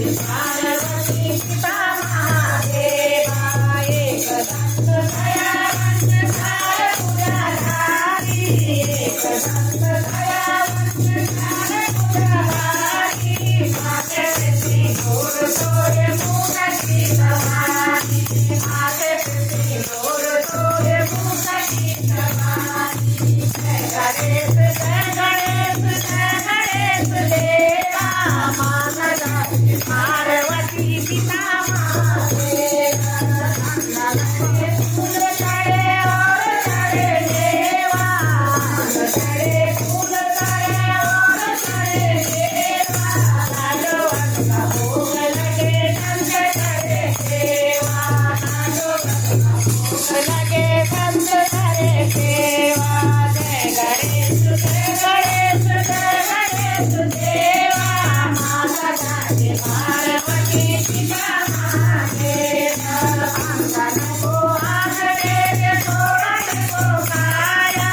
पार्वती पिता महादेवा एक दंत दयावंत कार पूजाधारी एक दंत दयावंत कार पूजाधारी माथे पे सिंदूर तोरे मुख की समाधि माथे पे सिंदूर तोरे मुख की समाधि जय गणेश देवा मानदा पार्वती पिता महादेवा नंदन फूल चढ़े और चढ़े देवा चढ़े फूल चढ़े और चढ़े देवा नागवत का भोग लगे कंठ करे देवा नागवत का भोग लगे कंठ करे देवा जय गणेश देवा माता जाके पार्वती पिता महादेवा अंगन को आग दे तोरण को खाया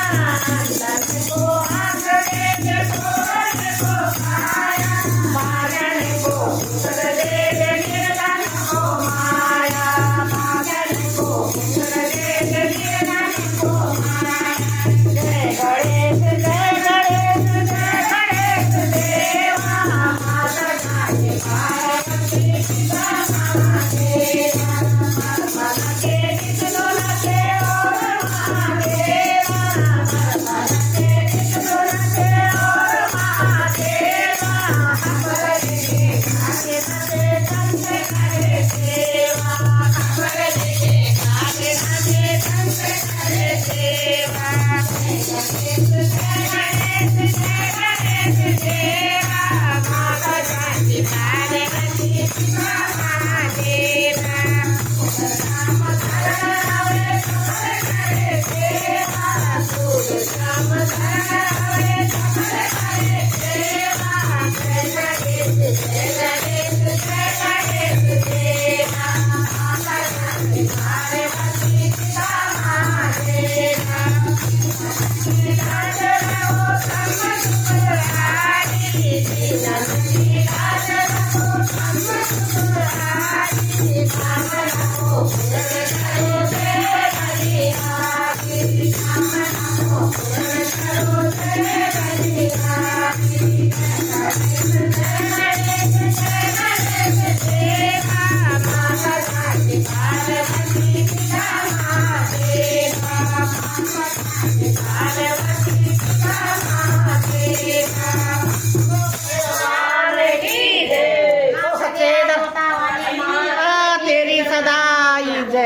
अंगन को आग दे तोरण को खाया मागन को पुत्र दे निर्धन को माया मागन को पुत्र दे निर्धन को माया जय गणेश देवा माता जाके पार्वती पिता महादेवा मन के विष्णु लगे और महादेवा मन के विष्णु लगे और महादेवा खबर लेके आगे नचे कंठ करे देवा खबर लेके आगे नचे कंठ करे देवा गणेश देवा माता जाके पार्वती पिता